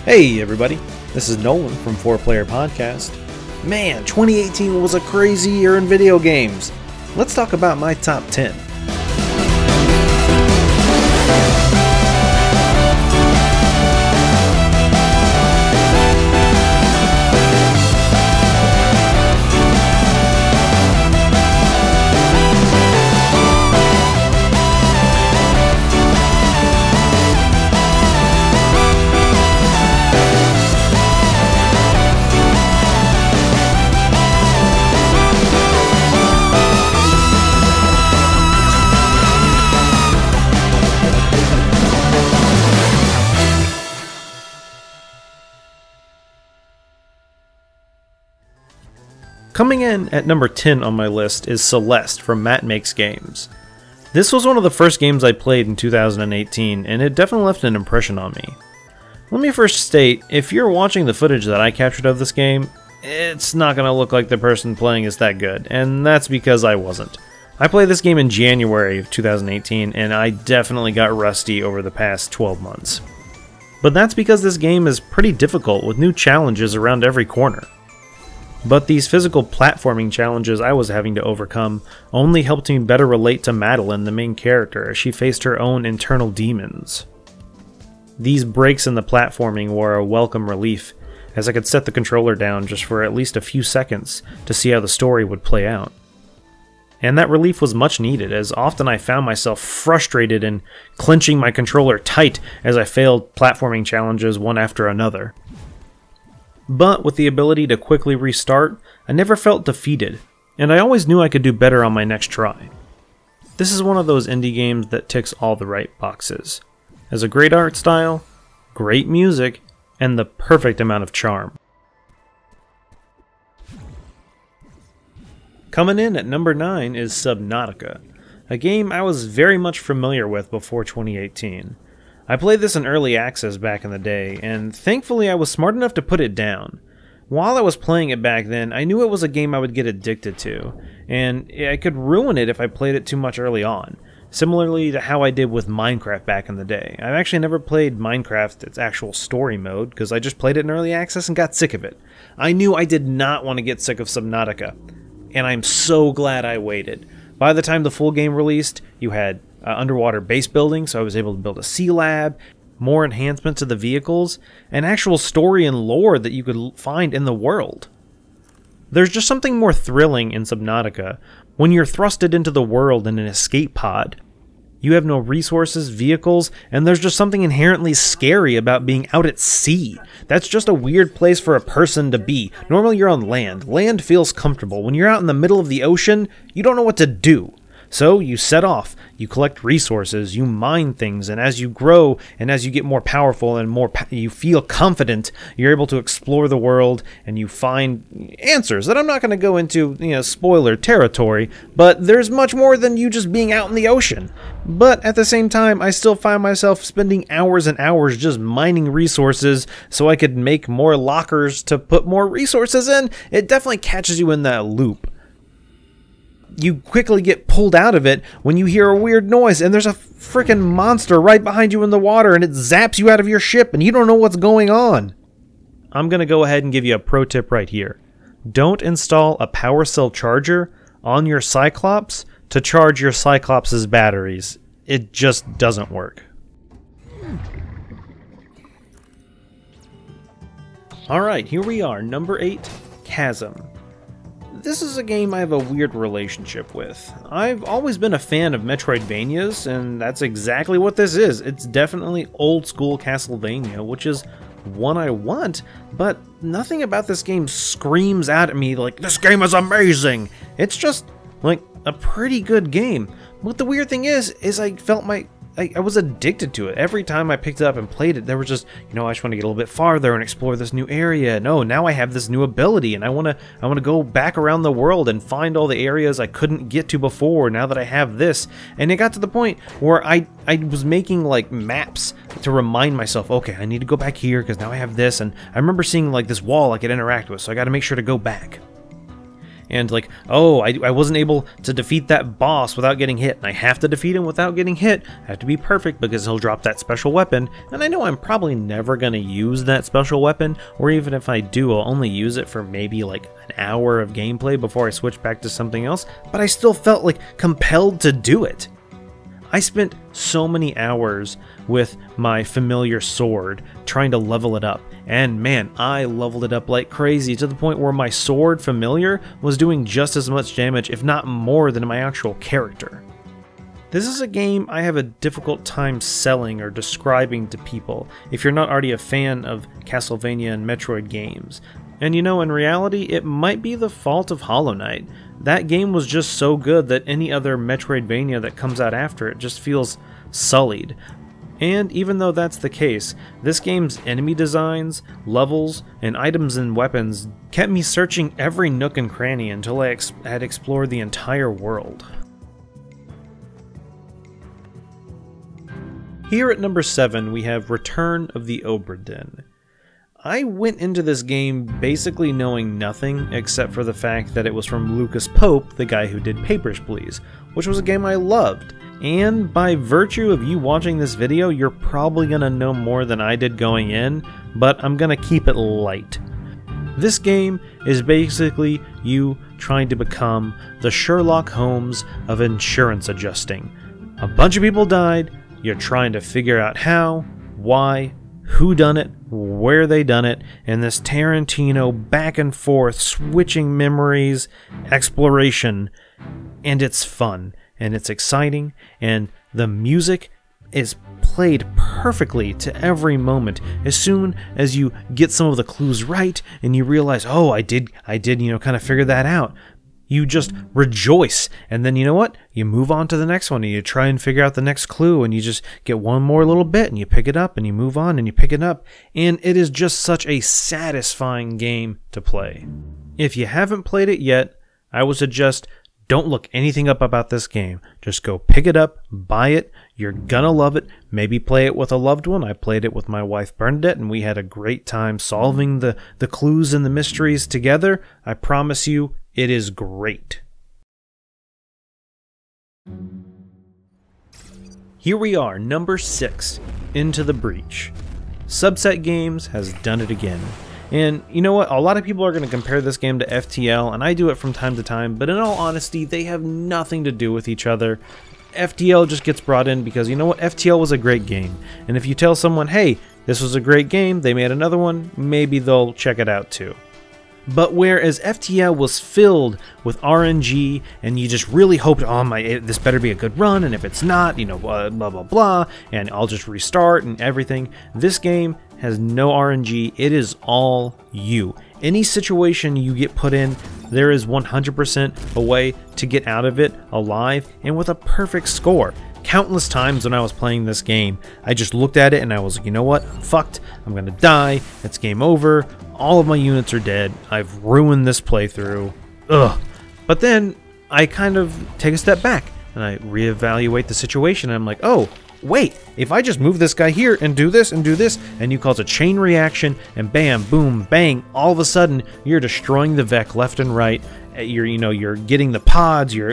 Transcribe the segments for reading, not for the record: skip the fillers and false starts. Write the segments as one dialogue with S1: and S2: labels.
S1: Hey everybody, this is Nolan from 4Player Podcast. Man, 2018 was a crazy year in video games. Let's talk about my top 10. Coming in at number 10 on my list is Celeste from Matt Makes Games. This was one of the first games I played in 2018, and it definitely left an impression on me. Let me first state, if you're watching the footage that I captured of this game, it's not going to look like the person playing is that good, and that's because I wasn't. I played this game in January of 2018, and I definitely got rusty over the past 12 months. But that's because this game is pretty difficult with new challenges around every corner. But these physical platforming challenges I was having to overcome only helped me better relate to Madeline, the main character, as she faced her own internal demons. These breaks in the platforming were a welcome relief, as I could set the controller down just for at least a few seconds to see how the story would play out. And that relief was much needed, as often I found myself frustrated and clenching my controller tight as I failed platforming challenges one after another. But with the ability to quickly restart, I never felt defeated, and I always knew I could do better on my next try. This is one of those indie games that ticks all the right boxes. Has a great art style, great music, and the perfect amount of charm. Coming in at number 9 is Subnautica, a game I was very much familiar with before 2018. I played this in early access back in the day, and thankfully I was smart enough to put it down. While I was playing it back then, I knew it was a game I would get addicted to, and I could ruin it if I played it too much early on, similarly to how I did with Minecraft back in the day. I've actually never played Minecraft its actual story mode, because I just played it in early access and got sick of it. I knew I did not want to get sick of Subnautica, and I'm so glad I waited. By the time the full game released, you had underwater base building, so I was able to build a sea lab, more enhancements to the vehicles, and actual story and lore that you could find in the world. There's just something more thrilling in Subnautica when you're thrusted into the world in an escape pod. You have no resources, vehicles, and there's just something inherently scary about being out at sea. That's just a weird place for a person to be. Normally you're on land. Land feels comfortable. When you're out in the middle of the ocean, you don't know what to do. So you set off, you collect resources, you mine things, and as you grow and as you get more powerful and you feel confident, you're able to explore the world and you find answers that I'm not going to go into, spoiler territory, but there's much more than you just being out in the ocean. But at the same time, I still find myself spending hours and hours just mining resources so I could make more lockers to put more resources in. It definitely catches you in that loop. You quickly get pulled out of it when you hear a weird noise and there's a freaking monster right behind you in the water and it zaps you out of your ship and you don't know what's going on. I'm going to go ahead and give you a pro tip right here. Don't install a power cell charger on your Cyclops to charge your Cyclops' batteries. It just doesn't work. Alright, here we are, number 8, Chasm. This is a game I have a weird relationship with. I've always been a fan of Metroidvanias, and that's exactly what this is. It's definitely old school Castlevania, which is one I want, but nothing about this game screams out at me like, this game is amazing! It's just, like, a pretty good game. But the weird thing is I felt I was addicted to it. Every time I picked it up and played it, there was just, I just want to get a little bit farther and explore this new area. No, now I have this new ability, and I want to go back around the world and find all the areas I couldn't get to before now that I have this. And it got to the point where I was making, like, maps to remind myself, okay, I need to go back here because now I have this. And I remember seeing, like, this wall I could interact with, so I got to make sure to go back. and like, oh, I wasn't able to defeat that boss without getting hit, and I have to defeat him without getting hit. I have to be perfect because he'll drop that special weapon, and I know I'm probably never going to use that special weapon, or even if I do, I'll only use it for maybe like an hour of gameplay before I switch back to something else, but I still felt like compelled to do it. I spent so many hours with my familiar sword trying to level it up, and man, I leveled it up like crazy to the point where my sword familiar was doing just as much damage, if not more, than my actual character. This is a game I have a difficult time selling or describing to people if you're not already a fan of Castlevania and Metroid games. And you know, in reality, it might be the fault of Hollow Knight. That game was just so good that any other Metroidvania that comes out after it just feels sullied. And even though that's the case, this game's enemy designs, levels, and items and weapons kept me searching every nook and cranny until I had explored the entire world. Here at number 7 we have Return of the Obra Dinn. I went into this game basically knowing nothing except for the fact that it was from Lucas Pope, the guy who did Papers, Please, which was a game I loved. And by virtue of you watching this video, you're probably gonna know more than I did going in, but I'm gonna keep it light. This game is basically you trying to become the Sherlock Holmes of insurance adjusting. A bunch of people died, you're trying to figure out how, why, who done it, where they done it, and this Tarantino back and forth switching memories exploration, and it's fun and it's exciting, and the music is played perfectly to every moment. As soon as you get some of the clues right and you realize, oh, I did, you know, kind of figure that out, you just rejoice, and then you know what? You move on to the next one, and you try and figure out the next clue, and you just get one more little bit, and you pick it up, and you move on, and you pick it up, and it is just such a satisfying game to play. If you haven't played it yet, I would suggest don't look anything up about this game. Just go pick it up, buy it, you're gonna love it, maybe play it with a loved one. I played it with my wife Bernadette, and we had a great time solving the clues and the mysteries together. I promise you, it is great. Here we are, number 6, Into the Breach. Subset Games has done it again. And you know what, a lot of people are going to compare this game to FTL, and I do it from time to time, but in all honesty, they have nothing to do with each other. FTL just gets brought in because, you know what, FTL was a great game. And if you tell someone, hey, this was a great game, they made another one, maybe they'll check it out too. But whereas FTL was filled with RNG, and you just really hoped, oh my, this better be a good run, and if it's not, you know, blah blah blah, and I'll just restart and everything. This game has no RNG. It is all you. Any situation you get put in, there is 100% a way to get out of it alive and with a perfect score. Countless times when I was playing this game, I just looked at it and I was like, you know what, I'm fucked, I'm gonna die, it's game over, all of my units are dead, I've ruined this playthrough, ugh. But then I kind of take a step back and I reevaluate the situation and I'm like, oh, wait, if I just move this guy here and do this, and you cause a chain reaction, and bam, boom, bang, all of a sudden you're destroying the Vec left and right. You're getting the pods, you're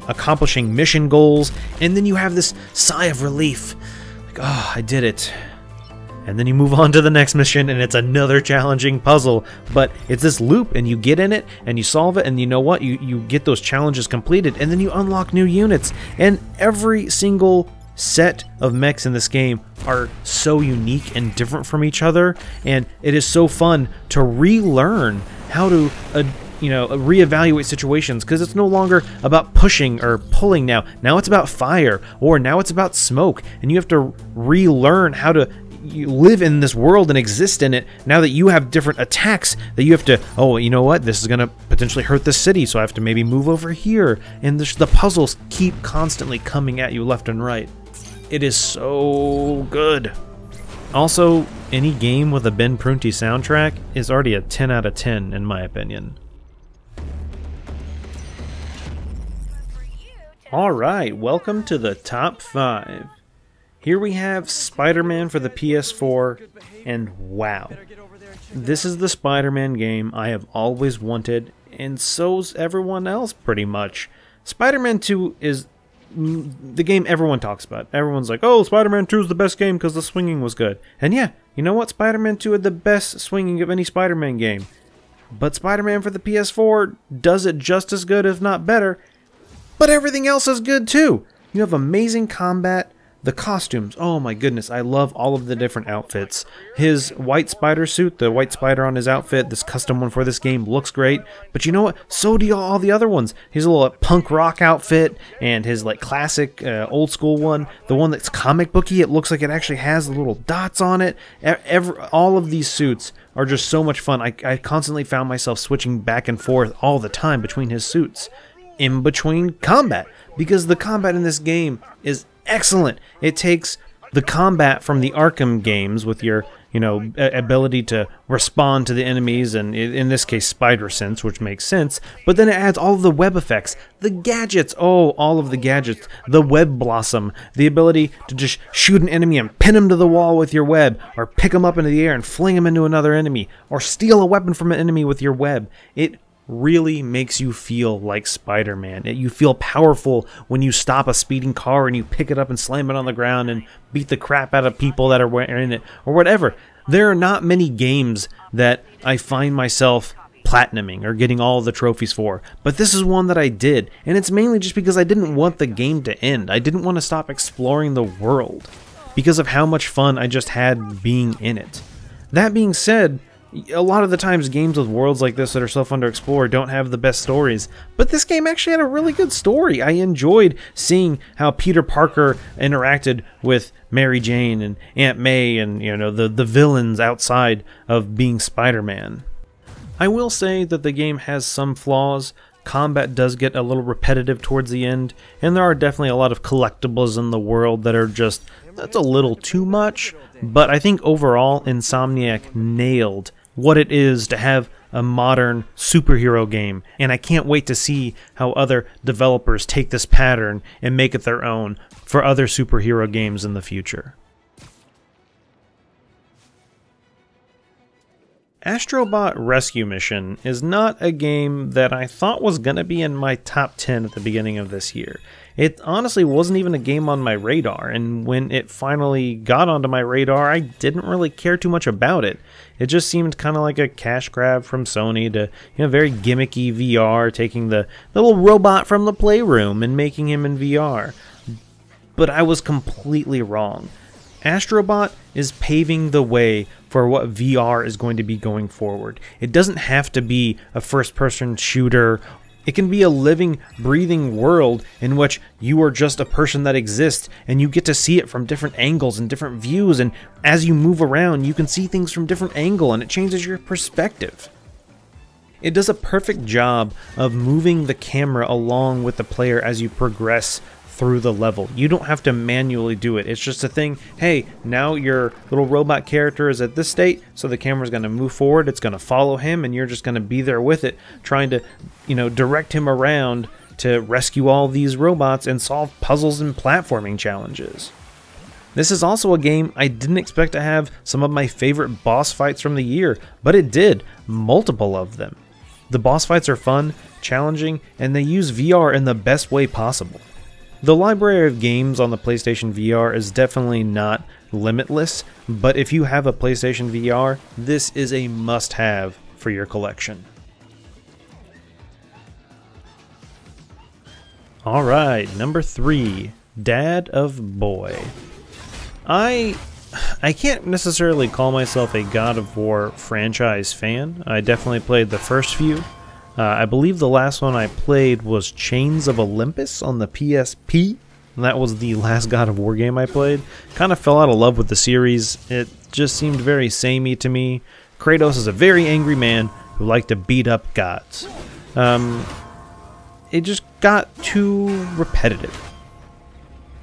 S1: accomplishing mission goals, and then you have this sigh of relief, like, oh, I did it. And then you move on to the next mission, and it's another challenging puzzle, but it's this loop, and you get in it, and you solve it, and you know what, you get those challenges completed, and then you unlock new units, and every single set of mechs in this game are so unique and different from each other, and it is so fun to relearn how to reevaluate situations, because it's no longer about pushing or pulling now it's about fire, or now it's about smoke, and you have to relearn how to live in this world and exist in it now that you have different attacks that you have to, oh, you know what, this is gonna potentially hurt this city, so I have to maybe move over here, and the puzzles keep constantly coming at you left and right. It is so good. Also, any game with a Ben Prunty soundtrack is already a 10 out of 10 in my opinion. Alright, welcome to the top 5. Here we have Spider-Man for the PS4, and wow. This is the Spider-Man game I have always wanted. and so's everyone else pretty much. Spider-Man 2 is the game everyone talks about. Everyone's like, oh, Spider-Man 2 is the best game because the swinging was good. And yeah, you know what? Spider-Man 2 had the best swinging of any Spider-Man game. But Spider-Man for the PS4 does it just as good, if not better. But everything else is good too. You have amazing combat. The costumes, oh my goodness, I love all of the different outfits. His white spider suit, the white spider on his outfit, this custom one for this game, looks great. But you know what? So do all the other ones. His little punk rock outfit and his like classic old school one. The one that's comic booky, it looks like it actually has the little dots on it. All of these suits are just so much fun. I constantly found myself switching back and forth all the time between his suits. In between combat. Because the combat in this game is excellent. It takes the combat from the Arkham games with your, ability to respond to the enemies, and in this case, spider sense, which makes sense. But then it adds all of the web effects, the gadgets, all of the gadgets, the web blossom, the ability to just shoot an enemy and pin him to the wall with your web, or pick him up into the air and fling him into another enemy, or steal a weapon from an enemy with your web. It really makes you feel like Spider-Man. You feel powerful when you stop a speeding car and you pick it up and slam it on the ground and beat the crap out of people that are in it, or whatever. There are not many games that I find myself platinuming or getting all the trophies for, but this is one that I did, and it's mainly just because I didn't want the game to end. I didn't want to stop exploring the world because of how much fun I just had being in it. That being said, a lot of the times games with worlds like this that are so fun to explore don't have the best stories, but this game actually had a really good story. I enjoyed seeing how Peter Parker interacted with Mary Jane and Aunt May and the villains outside of being Spider-Man. I will say that the game has some flaws. Combat does get a little repetitive towards the end, and there are definitely a lot of collectibles in the world that are that's a little too much, but I think overall Insomniac nailed what it is to have a modern superhero game, and I can't wait to see how other developers take this pattern and make it their own for other superhero games in the future. Astrobot Rescue Mission is not a game that I thought was going to be in my top 10 at the beginning of this year. It honestly wasn't even a game on my radar, and when it finally got onto my radar, I didn't really care too much about it. It just seemed kind of like a cash grab from Sony to, very gimmicky VR, taking the little robot from the playroom and making him in VR. But I was completely wrong. Astrobot is paving the way for what VR is going to be going forward. It doesn't have to be a first-person shooter. It can be a living, breathing world in which you are just a person that exists, and you get to see it from different angles and different views, and as you move around, you can see things from different angles, and it changes your perspective. It does a perfect job of moving the camera along with the player as you progress through the level. You don't have to manually do it. It's just a thing, hey, now your little robot character is at this state, so the camera's going to move forward, it's going to follow him, and you're just going to be there with it, trying to, direct him around to rescue all these robots and solve puzzles and platforming challenges. This is also a game I didn't expect to have some of my favorite boss fights from the year, but it did, multiple of them. The boss fights are fun, challenging, and they use VR in the best way possible. The library of games on the PlayStation VR is definitely not limitless, but if you have a PlayStation VR, this is a must-have for your collection. Alright, number 3, Dad of Boy. I can't necessarily call myself a God of War franchise fan. I definitely played the first few. I believe the last one I played was Chains of Olympus on the PSP. And that was the last God of War game I played. Kind of fell out of love with the series. It just seemed very samey to me. Kratos is a very angry man who liked to beat up gods. It just got too repetitive.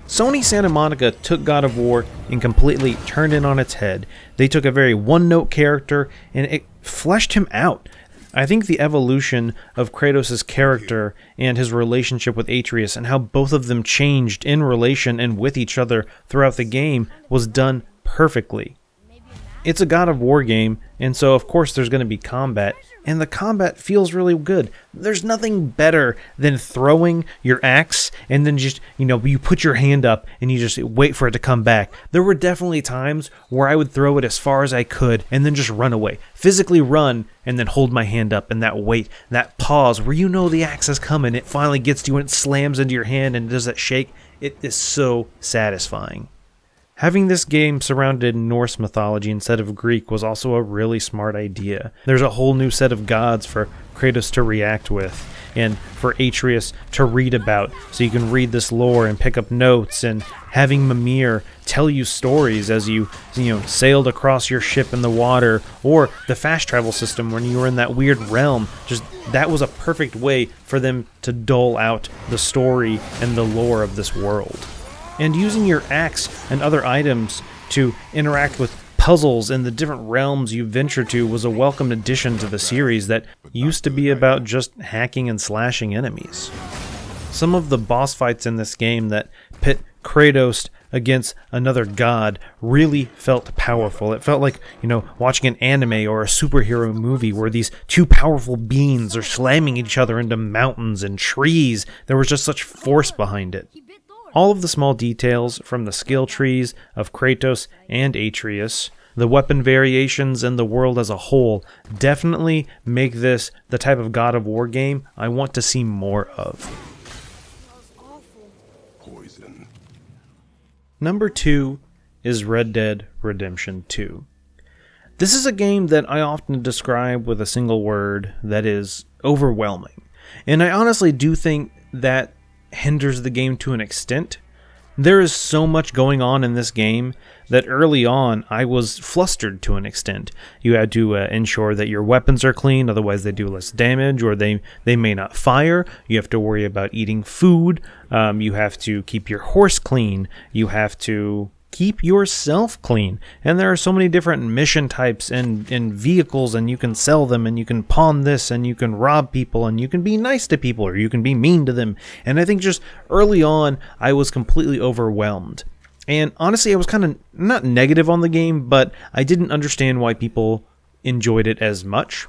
S1: Sony Santa Monica took God of War and completely turned it on its head. They took a very one-note character and it fleshed him out. I think the evolution of Kratos' character and his relationship with Atreus and how both of them changed in relation and with each other throughout the game was done perfectly. It's a God of War game, and so of course there's going to be combat, and the combat feels really good. There's nothing better than throwing your axe and then just, you put your hand up and you just wait for it to come back. There were definitely times where I would throw it as far as I could and then just run away. Physically run and then hold my hand up, and that wait, that pause where the axe is coming, it finally gets to you and it slams into your hand and does that shake. It is so satisfying. Having this game surrounded in Norse mythology instead of Greek was also a really smart idea. There's a whole new set of gods for Kratos to react with, and for Atreus to read about, so you can read this lore and pick up notes, and having Mimir tell you stories as you sailed across your ship in the water, or the fast travel system when you were in that weird realm. Just that was a perfect way for them to dole out the story and the lore of this world. And using your axe and other items to interact with puzzles in the different realms you venture to was a welcome addition to the series that used to be about just hacking and slashing enemies. Some of the boss fights in this game that pit Kratos against another god really felt powerful. It felt like, watching an anime or a superhero movie where these two powerful beings are slamming each other into mountains and trees. There was just such force behind it. All of the small details from the skill trees of Kratos and Atreus, the weapon variations, and the world as a whole definitely make this the type of God of War game I want to see more of. Poison. Number 2 is Red Dead Redemption 2. This is a game that I often describe with a single word, that is overwhelming. And I honestly do think that hinders the game to an extent. There is so much going on in this game that early on I was flustered to an extent. You had to ensure that your weapons are clean, otherwise they do less damage, or they may not fire. You have to worry about eating food. You have to keep your horse clean. You have to keep yourself clean. And there are so many different mission types and vehicles, and you can sell them, and you can pawn this, and you can rob people, and you can be nice to people, or you can be mean to them. And I think just early on, I was completely overwhelmed. And honestly, I was kind of not negative on the game, but I didn't understand why people enjoyed it as much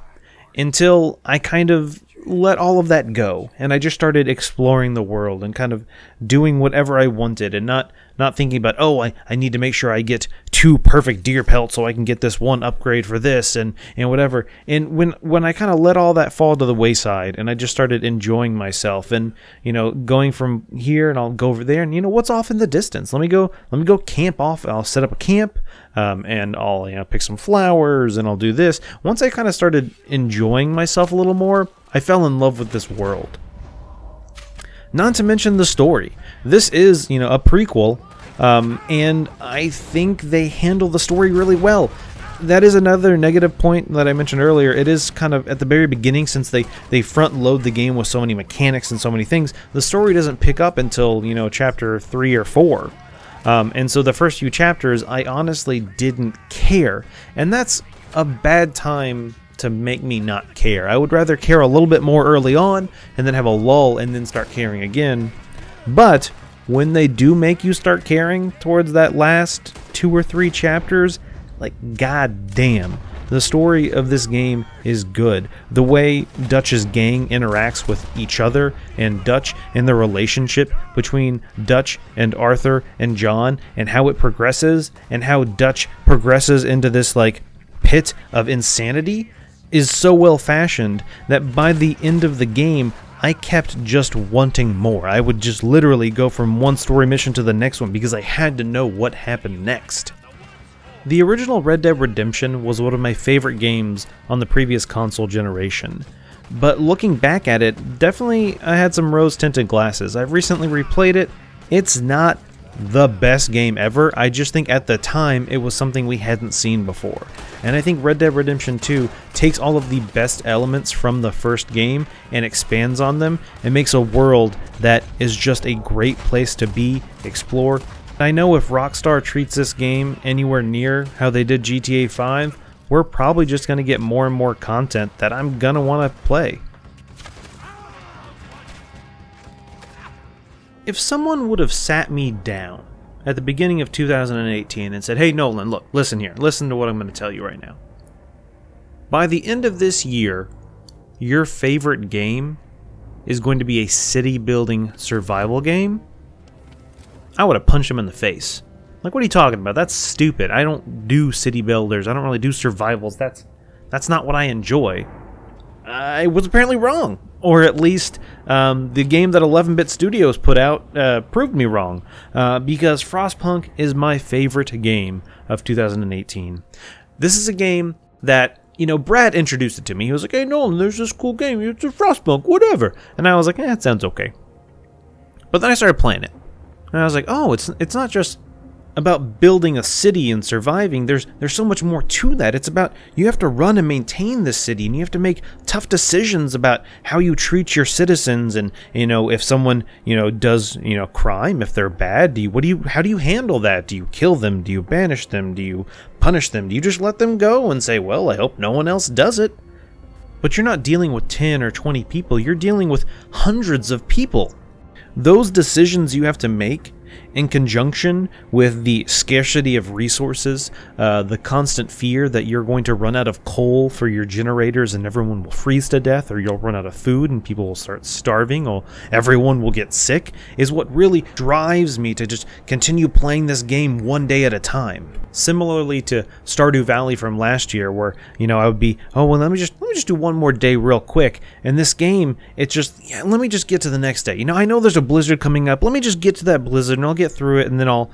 S1: until I kind of let all of that go, and I just started exploring the world and kind of doing whatever I wanted, and not thinking about, I need to make sure I get 2 perfect deer pelts so I can get this one upgrade for this and whatever. And when I kind of let all that fall to the wayside, and I just started enjoying myself, and going from here and I'll go over there, and what's off in the distance, let me go camp off. I'll set up a camp, and I'll pick some flowers, and I'll do this. Once I kind of started enjoying myself a little more, I fell in love with this world. Not to mention the story. This is, a prequel, and I think they handle the story really well. That is another negative point that I mentioned earlier. It is kind of at the very beginning, since they front load the game with so many mechanics and so many things, the story doesn't pick up until, chapter 3 or 4. And so the first few chapters, I honestly didn't care. And that's a bad time to make me not care. I would rather care a little bit more early on and then have a lull and then start caring again. But when they do make you start caring towards that last 2 or 3 chapters, like, god damn, the story of this game is good. The way Dutch's gang interacts with each other, and Dutch and the relationship between Dutch and Arthur and John, and how it progresses, and how Dutch progresses into this pit of insanity, is so well fashioned that by the end of the game I kept just wanting more. I would just literally go from one story mission to the next one because I had to know what happened next. The original Red Dead Redemption was one of my favorite games on the previous console generation, but looking back at it, definitely I had some rose-tinted glasses. I've recently replayed it. It's not the best game ever. I just think at the time it was something we hadn't seen before. And I think Red Dead Redemption 2 takes all of the best elements from the first game and expands on them and makes a world that is just a great place to be, explore. I know if Rockstar treats this game anywhere near how they did GTA 5, we're probably just going to get more and more content that I'm going to want to play. If someone would have sat me down at the beginning of 2018 and said, hey Nolan, look, listen here, listen to what I'm going to tell you right now. By the end of this year, your favorite game is going to be a city building survival game, I would have punched him in the face. Like, what are you talking about? That's stupid. I don't do city builders. I don't really do survivals. That's not what I enjoy. I was apparently wrong. Or at least the game that 11-Bit Studios put out proved me wrong. Because Frostpunk is my favorite game of 2018. This is a game that, you know, Brad introduced it to me. He was like, hey, Nolan, there's this cool game. It's a Frostpunk, whatever. And I was like, it sounds okay. But then I started playing it. And I was like, oh, it's not just about building a city and surviving. There's so much more to that. It's about, you have to run and maintain the city, and you have to make tough decisions about how you treat your citizens, and, you know, if someone, you know, does, you know, crime, if they're bad, how do you handle that? Do you kill them? Do you banish them? Do you punish them? Do you just let them go and say, well, I hope no one else does it? But you're not dealing with 10 or 20 people. You're dealing with hundreds of people. Those decisions you have to make, in conjunction with the scarcity of resources, the constant fear that you're going to run out of coal for your generators and everyone will freeze to death, or you'll run out of food and people will start starving, or everyone will get sick, is what really drives me to just continue playing this game one day at a time. Similarly to Stardew Valley from last year, where, you know, I would be, oh, well, let me just do one more day real quick. And this game, it's just, yeah, let me just get to the next day. You know, I know there's a blizzard coming up. Let me just get to that blizzard and I'll get through it, and then I'll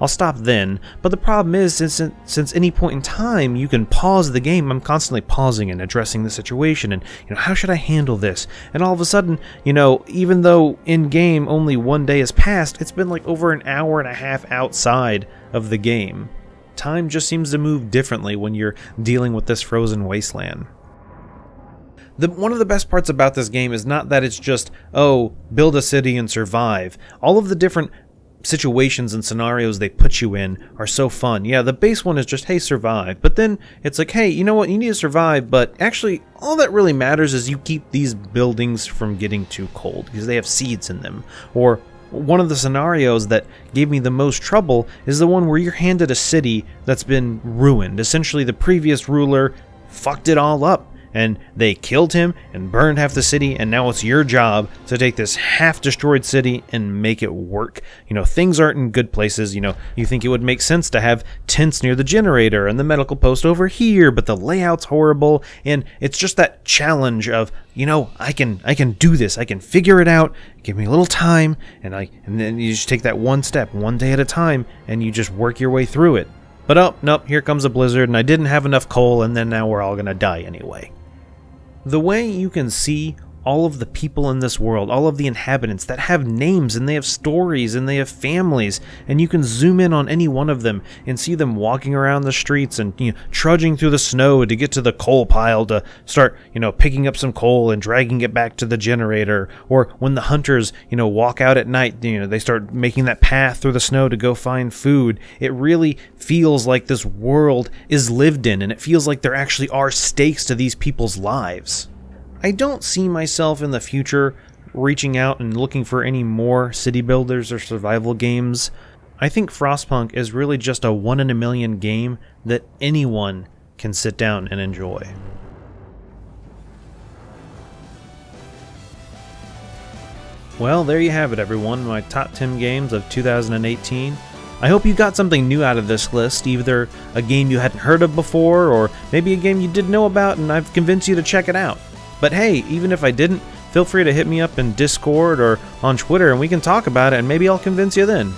S1: stop then. But the problem is, since any point in time you can pause the game, I'm constantly pausing and addressing the situation, and, you know, how should I handle this? And all of a sudden, you know, even though in game only one day has passed, it's been like over an hour and a half outside of the game. Time just seems to move differently when you're dealing with this frozen wasteland. One of the best parts about this game is not that it's just, oh, build a city and survive. All of the different situations and scenarios they put you in are so fun. Yeah, the base one is just, hey, survive. But then it's like, hey, you know what, you need to survive, but actually all that really matters is you keep these buildings from getting too cold because they have seeds in them. Or one of the scenarios that gave me the most trouble is the one where you're handed a city that's been ruined. Essentially, the previous ruler fucked it all up, and they killed him and burned half the city, and now it's your job to take this half-destroyed city and make it work. You know, things aren't in good places. You know, you think it would make sense to have tents near the generator and the medical post over here, but the layout's horrible, and it's just that challenge of, you know, I can do this. I can figure it out. Give me a little time, and then you just take that one step, one day at a time, and you just work your way through it. But oh, nope, here comes a blizzard, and I didn't have enough coal, and then now we're all gonna die anyway. The way you can see all of the people in this world, all of the inhabitants that have names and they have stories and they have families, and you can zoom in on any one of them and see them walking around the streets and, you know, trudging through the snow to get to the coal pile to start, you know, picking up some coal and dragging it back to the generator. Or when the hunters, you know, walk out at night, you know, they start making that path through the snow to go find food. It really feels like this world is lived in, and it feels like there actually are stakes to these people's lives. I don't see myself in the future reaching out and looking for any more city builders or survival games. I think Frostpunk is really just a one-in-a-million game that anyone can sit down and enjoy. Well, there you have it, everyone, my top 10 games of 2018. I hope you got something new out of this list, either a game you hadn't heard of before, or maybe a game you did know about and I've convinced you to check it out. But hey, even if I didn't, feel free to hit me up in Discord or on Twitter and we can talk about it, and maybe I'll convince you then.